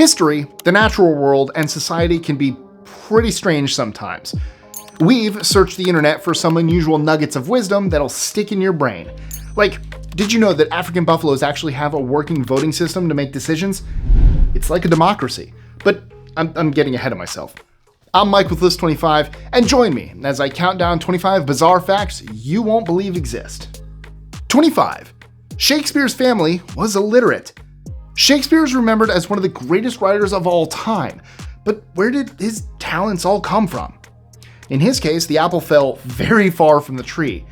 History, the natural world, and society can be pretty strange sometimes. We've searched the internet for some unusual nuggets of wisdom that'll stick in your brain. Like, did you know that African buffaloes actually have a working voting system to make decisions? It's like a democracy. But I'm getting ahead of myself. I'm Mike with List 25, and join me as I count down 25 bizarre facts you won't believe exist. 25. Shakespeare's family was illiterate. Shakespeare is remembered as one of the greatest writers of all time, but where did his talents all come from? In his case, the apple fell very far from the tree.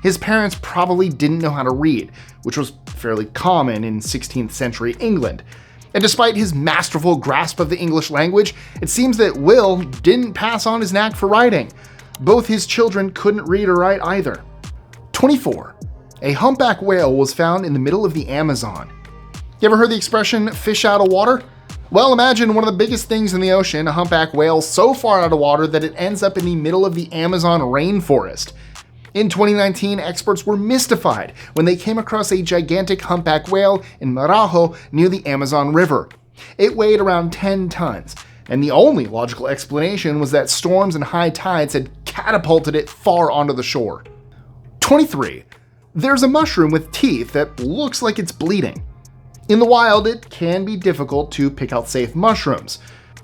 His parents probably didn't know how to read, which was fairly common in 16th century England. And despite his masterful grasp of the English language, it seems that Will didn't pass on his knack for writing. Both his children couldn't read or write either. 24. A humpback whale was found in the middle of the Amazon. You ever heard the expression, fish out of water? Well, imagine one of the biggest things in the ocean, a humpback whale so far out of water that it ends up in the middle of the Amazon rainforest. In 2019, experts were mystified when they came across a gigantic humpback whale in Marajo near the Amazon River. It weighed around 10 tons, and the only logical explanation was that storms and high tides had catapulted it far onto the shore. 23. There's a mushroom with teeth that looks like it's bleeding. In the wild, it can be difficult to pick out safe mushrooms.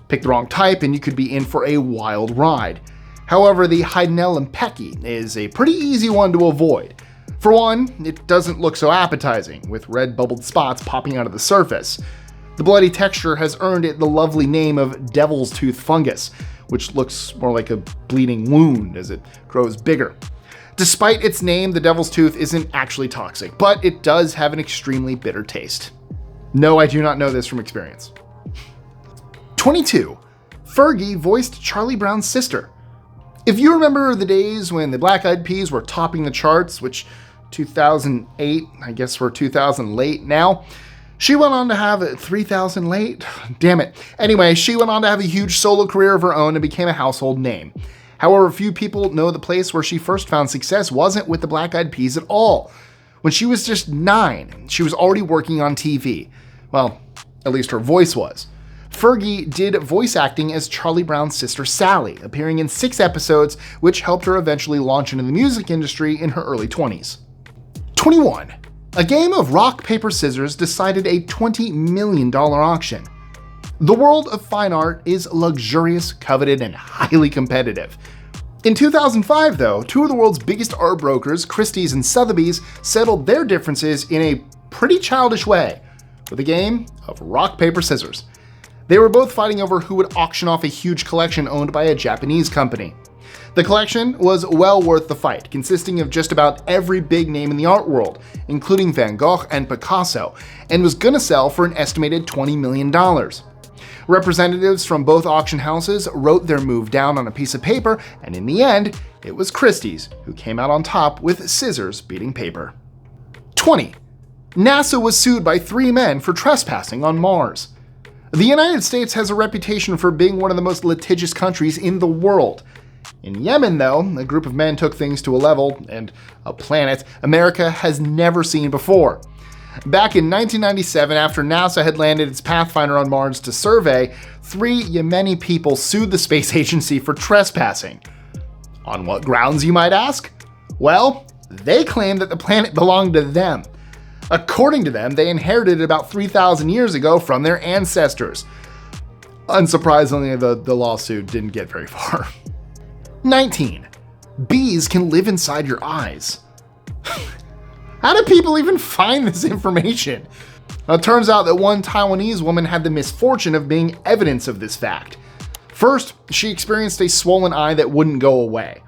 Pick the wrong type and you could be in for a wild ride. However, the hobidy-boobies is a pretty easy one to avoid. For one, it doesn't look so appetizing, with red bubbled spots popping out of the surface. The bloody texture has earned it the lovely name of devil's tooth fungus, which looks more like a bleeding wound as it grows bigger. Despite its name, the devil's tooth isn't actually toxic, but it does have an extremely bitter taste. No, I do not know this from experience. 22. Fergie voiced Charlie Brown's sister. If you remember the days when the Black Eyed Peas were topping the charts, which 2008, I guess we're 2000 late now, she went on to have 3000 late? Damn it. Anyway, she went on to have a huge solo career of her own and became a household name. However, few people know the place where she first found success wasn't with the Black Eyed Peas at all. When she was just 9, she was already working on TV. Well, at least her voice was. Fergie did voice acting as Charlie Brown's sister Sally, appearing in 6 episodes, which helped her eventually launch into the music industry in her early 20s. 21. A game of rock, paper, scissors decided a $20 million auction. The world of fine art is luxurious, coveted, and highly competitive. In 2005, though, 2 of the world's biggest art brokers, Christie's and Sotheby's, settled their differences in a pretty childish way, with a game of rock, paper, scissors. They were both fighting over who would auction off a huge collection owned by a Japanese company. The collection was well worth the fight, consisting of just about every big name in the art world, including Van Gogh and Picasso, and was gonna sell for an estimated $20 million. Representatives from both auction houses wrote their move down on a piece of paper, and in the end, it was Christie's who came out on top with scissors beating paper. 20. NASA was sued by 3 men for trespassing on Mars. The United States has a reputation for being one of the most litigious countries in the world. In Yemen, though, a group of men took things to a level and a planet America has never seen before. Back in 1997, after NASA had landed its Pathfinder on Mars to survey, 3 Yemeni people sued the space agency for trespassing. On what grounds, you might ask? Well, they claimed that the planet belonged to them. According to them, they inherited it about 3,000 years ago from their ancestors. Unsurprisingly, the lawsuit didn't get very far. 19. Bees can live inside your eyes. How do people even find this information? Well, it turns out that one Taiwanese woman had the misfortune of being evidence of this fact. First, she experienced a swollen eye that wouldn't go away.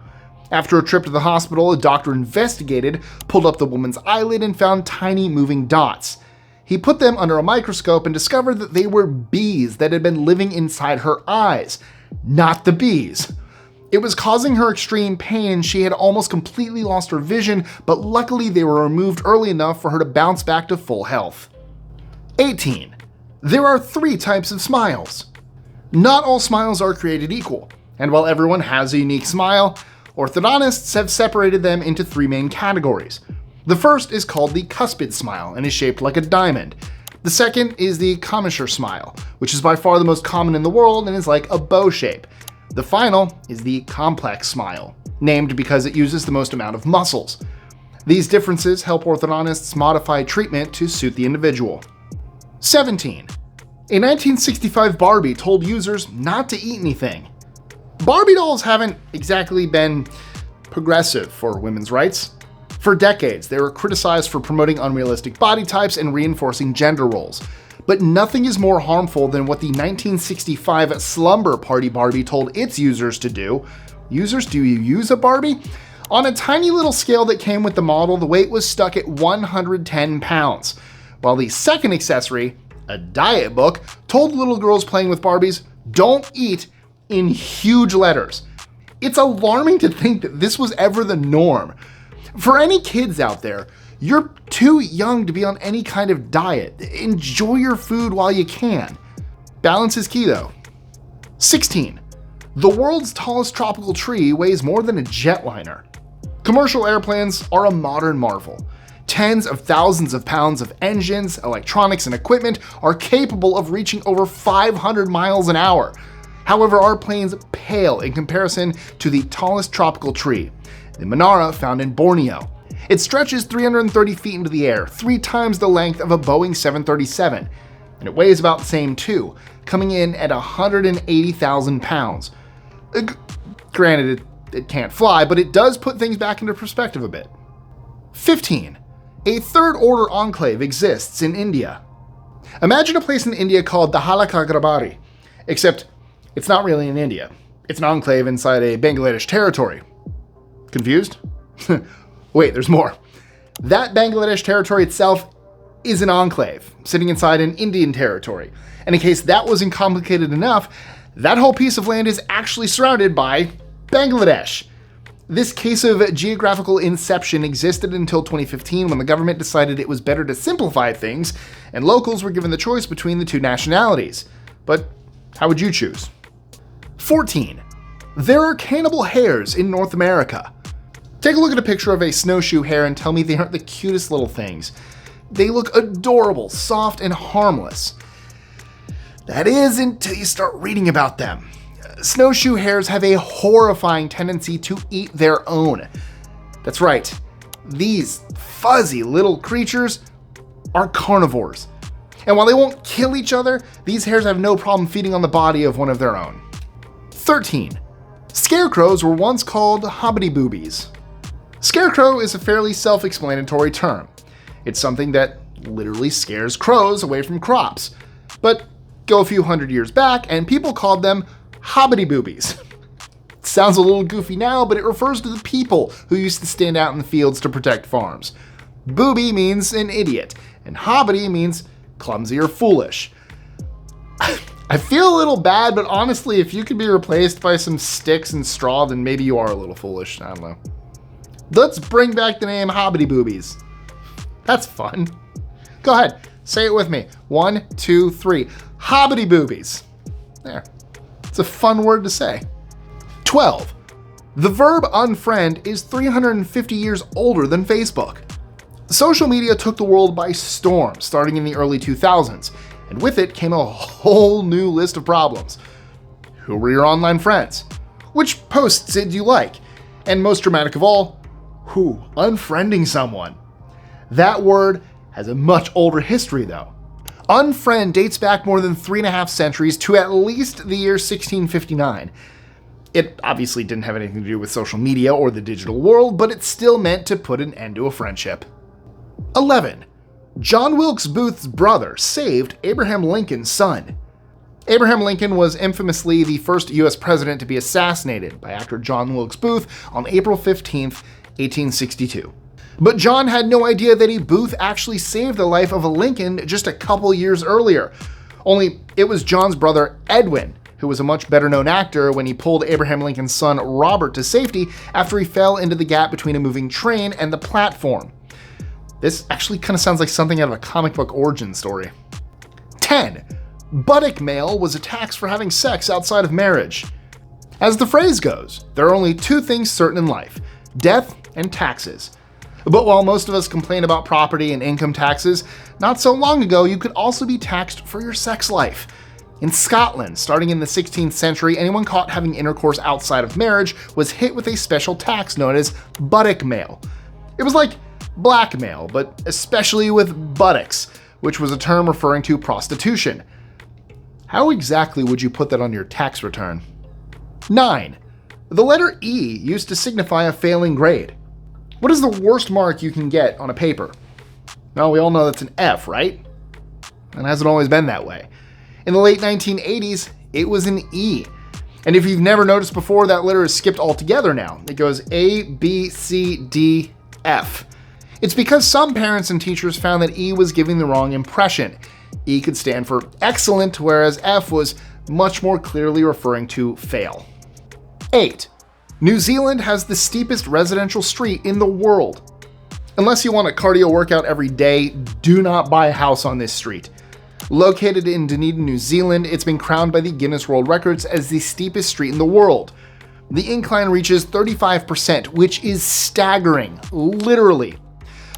After a trip to the hospital, a doctor investigated, pulled up the woman's eyelid, and found tiny moving dots. He put them under a microscope and discovered that they were bees that had been living inside her eyes, not the bees. It was causing her extreme pain and she had almost completely lost her vision, but luckily they were removed early enough for her to bounce back to full health. 18. There are 3 types of smiles. Not all smiles are created equal, and while everyone has a unique smile, orthodontists have separated them into 3 main categories. The first is called the cuspid smile and is shaped like a diamond. The second is the commissure smile, which is by far the most common in the world and is like a bow shape. The final is the complex smile, named because it uses the most amount of muscles. These differences help orthodontists modify treatment to suit the individual. 17. A 1965 Barbie told users not to eat anything. Barbie dolls haven't exactly been progressive for women's rights. For decades, they were criticized for promoting unrealistic body types and reinforcing gender roles. But nothing is more harmful than what the 1965 Slumber Party Barbie told its users to do. Users, do you use a Barbie? On a tiny little scale that came with the model, the weight was stuck at 110 pounds. While the second accessory, a diet book, told little girls playing with Barbies, "Don't eat," in huge letters. It's alarming to think that this was ever the norm. For any kids out there, you're too young to be on any kind of diet. Enjoy your food while you can. Balance is key though. 16. The world's tallest tropical tree weighs more than a jetliner. Commercial airplanes are a modern marvel. Tens of thousands of pounds of engines, electronics, and equipment are capable of reaching over 500 miles an hour. However, our planes pale in comparison to the tallest tropical tree, the Monara found in Borneo. It stretches 330 feet into the air, 3 times the length of a Boeing 737, and it weighs about the same too, coming in at 180,000 pounds. Granted, it can't fly, but it does put things back into perspective a bit. 15. A third-order enclave exists in India. Imagine a place in India called the Halakagarbari, except it's not really in India. It's an enclave inside a Bangladesh territory. Confused? Wait, there's more. That Bangladesh territory itself is an enclave, sitting inside an Indian territory. And in case that wasn't complicated enough, that whole piece of land is actually surrounded by Bangladesh. This case of geographical inception existed until 2015 when the government decided it was better to simplify things, and locals were given the choice between the two nationalities. But how would you choose? 14. There are cannibal hares in North America. Take a look at a picture of a snowshoe hare and tell me they aren't the cutest little things. They look adorable, soft, and harmless. That is until you start reading about them. Snowshoe hares have a horrifying tendency to eat their own. That's right, these fuzzy little creatures are carnivores. And while they won't kill each other, these hares have no problem feeding on the body of one of their own. 13. Scarecrows were once called hobidy-boobies. Scarecrow is a fairly self-explanatory term. It's something that literally scares crows away from crops. But go a few hundred years back and people called them hobidy-boobies. It sounds a little goofy now, but it refers to the people who used to stand out in the fields to protect farms. Booby means an idiot, and hobbity means clumsy or foolish. I feel a little bad, but honestly, if you could be replaced by some sticks and straw, then maybe you are a little foolish. I don't know. Let's bring back the name hobbity-boobies. That's fun. Go ahead, say it with me. 1, 2, 3. Hobbity-boobies. There. It's a fun word to say. 12. The verb unfriend is 350 years older than Facebook. Social media took the world by storm starting in the early 2000s, and with it came a whole new list of problems. Who were your online friends? Which posts did you like? And most dramatic of all, who unfriending someone? That word has a much older history though. Unfriend dates back more than 3.5 centuries to at least the year 1659. It obviously didn't have anything to do with social media or the digital world, but it still meant to put an end to a friendship. 11. John Wilkes Booth's brother saved Abraham Lincoln's son. Abraham Lincoln was infamously the first US president to be assassinated by actor John Wilkes Booth on April 15, 1862. But John had no idea that a Booth actually saved the life of a Lincoln just a couple years earlier. Only it was John's brother Edwin, who was a much better known actor when he pulled Abraham Lincoln's son Robert to safety after he fell into the gap between a moving train and the platform. This actually kind of sounds like something out of a comic book origin story. 10. Buttock-mail was a tax for having sex outside of marriage. As the phrase goes, there are only 2 things certain in life: death and taxes. But while most of us complain about property and income taxes, not so long ago you could also be taxed for your sex life. In Scotland, starting in the 16th century, anyone caught having intercourse outside of marriage was hit with a special tax known as Buttock-mail. It was like blackmail, but especially with buttocks, which was a term referring to prostitution. How exactly would you put that on your tax return? 9. The letter E used to signify a failing grade. What is the worst mark you can get on a paper? Well, we all know that's an F, right? And hasn't always been that way. In the late 1980s, it was an E. And if you've never noticed before, that letter is skipped altogether now. It goes A, B, C, D, F. It's because some parents and teachers found that E was giving the wrong impression. E could stand for excellent, whereas F was much more clearly referring to fail. 8. New Zealand has the steepest residential street in the world. Unless you want a cardio workout every day, do not buy a house on this street. Located in Dunedin, New Zealand, it's been crowned by the Guinness World Records as the steepest street in the world. The incline reaches 35%, which is staggering, literally.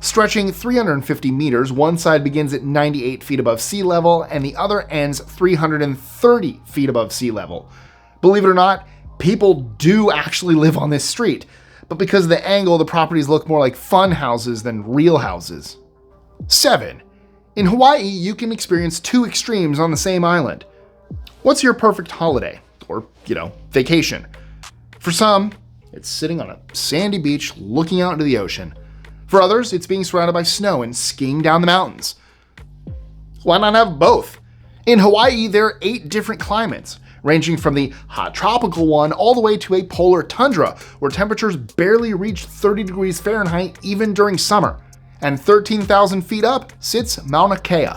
Stretching 350 meters, one side begins at 98 feet above sea level and the other ends 330 feet above sea level. Believe it or not, people do actually live on this street, but because of the angle, the properties look more like fun houses than real houses. 7. In Hawaii, you can experience two extremes on the same island. What's your perfect holiday? Or, vacation? For some, it's sitting on a sandy beach looking out into the ocean. For others, it's being surrounded by snow and skiing down the mountains. Why not have both? In Hawaii, there are 8 different climates, ranging from the hot tropical one all the way to a polar tundra, where temperatures barely reach 30 degrees Fahrenheit even during summer. And 13,000 feet up sits Mauna Kea,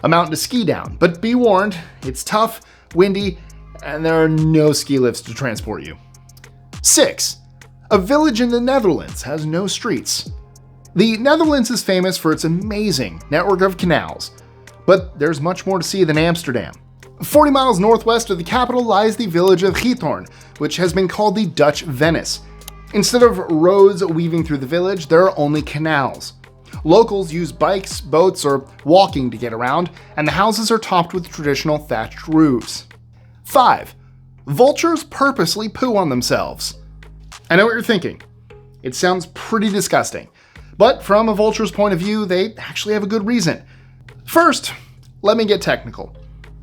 a mountain to ski down. But be warned, it's tough, windy, and there are no ski lifts to transport you. 6. A village in the Netherlands has no streets. The Netherlands is famous for its amazing network of canals, but there's much more to see than Amsterdam. 40 miles northwest of the capital lies the village of Giethoorn, which has been called the Dutch Venice. Instead of roads weaving through the village, there are only canals. Locals use bikes, boats, or walking to get around, and the houses are topped with traditional thatched roofs. 5. Vultures purposely poo on themselves. I know what you're thinking. It sounds pretty disgusting, but from a vulture's point of view, they actually have a good reason. First, let me get technical.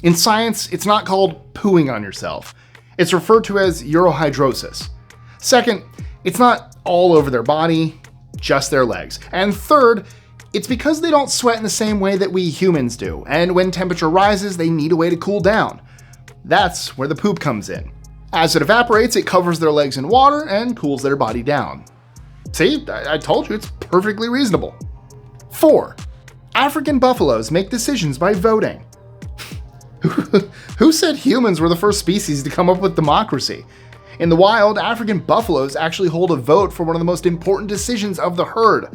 In science, it's not called pooing on yourself. It's referred to as urohydrosis. Second, it's not all over their body, just their legs. And third, it's because they don't sweat in the same way that we humans do, and when temperature rises, they need a way to cool down. That's where the poop comes in. As it evaporates, it covers their legs in water and cools their body down. See, I told you, it's perfectly reasonable. 4. African buffaloes make decisions by voting. Who said humans were the first species to come up with democracy? In the wild, African buffaloes actually hold a vote for one of the most important decisions of the herd: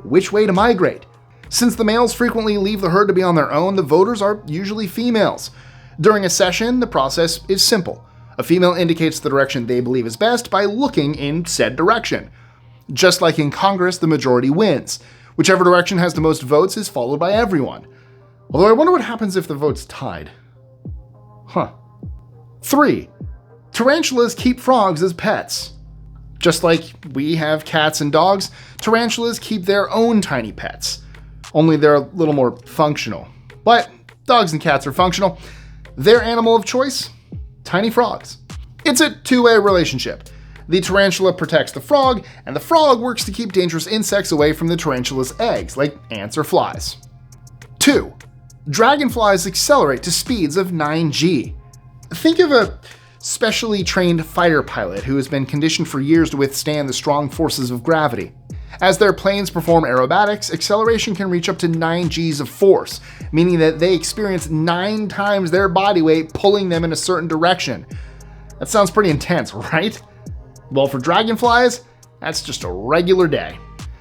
which way to migrate. Since the males frequently leave the herd to be on their own, the voters are usually females. During a session, the process is simple. A female indicates the direction they believe is best by looking in said direction. Just like in Congress, the majority wins. Whichever direction has the most votes is followed by everyone. Although I wonder what happens if the vote's tied. 3. Tarantulas keep frogs as pets. Just like we have cats and dogs, tarantulas keep their own tiny pets. Only they're a little more functional. But dogs and cats are functional. Their animal of choice? Tiny frogs. It's a two-way relationship. The tarantula protects the frog, and the frog works to keep dangerous insects away from the tarantula's eggs, like ants or flies. 2. Dragonflies accelerate to speeds of 9G. Think of a specially trained fighter pilot who has been conditioned for years to withstand the strong forces of gravity. As their planes perform aerobatics, acceleration can reach up to 9 Gs of force, meaning that they experience 9 times their body weight pulling them in a certain direction. That sounds pretty intense, right? Well, for dragonflies, that's just a regular day.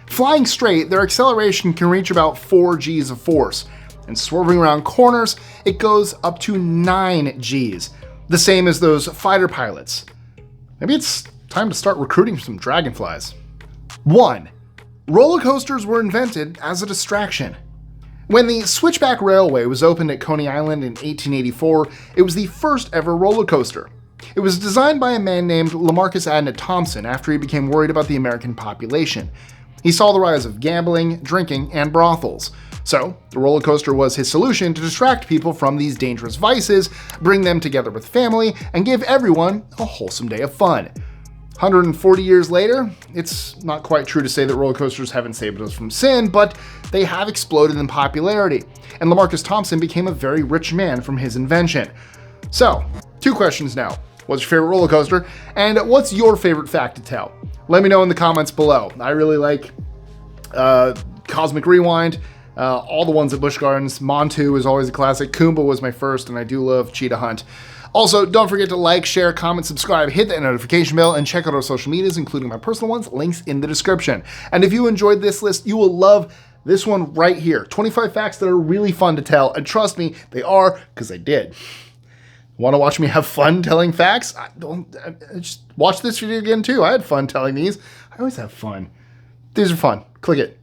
Flying straight, their acceleration can reach about 4 Gs of force, and swerving around corners, it goes up to 9 Gs, the same as those fighter pilots. Maybe it's time to start recruiting some dragonflies. 1. Roller coasters were invented as a distraction. When the Switchback Railway was opened at Coney Island in 1884, it was the first ever roller coaster. It was designed by a man named Lamarcus Adnett Thompson after he became worried about the American population. He saw the rise of gambling, drinking, and brothels. So, the roller coaster was his solution to distract people from these dangerous vices, bring them together with family, and give everyone a wholesome day of fun. 140 years later, it's not quite true to say that roller coasters haven't saved us from sin, but they have exploded in popularity, and Lamarcus Thompson became a very rich man from his invention. So, 2 questions now. What's your favorite roller coaster? And what's your favorite fact to tell? Let me know in the comments below. I really like Cosmic Rewind, all the ones at Busch Gardens. Montu is always a classic. Kumba was my first, and I do love Cheetah Hunt. Also, don't forget to like, share, comment, subscribe, hit that notification bell, and check out our social medias, including my personal ones, links in the description. And if you enjoyed this list, you will love this one right here. 25 facts that are really fun to tell, and trust me, they are, because I did. Want to watch me have fun telling facts? Just watch this video again too. I had fun telling these. I always have fun. These are fun. Click it.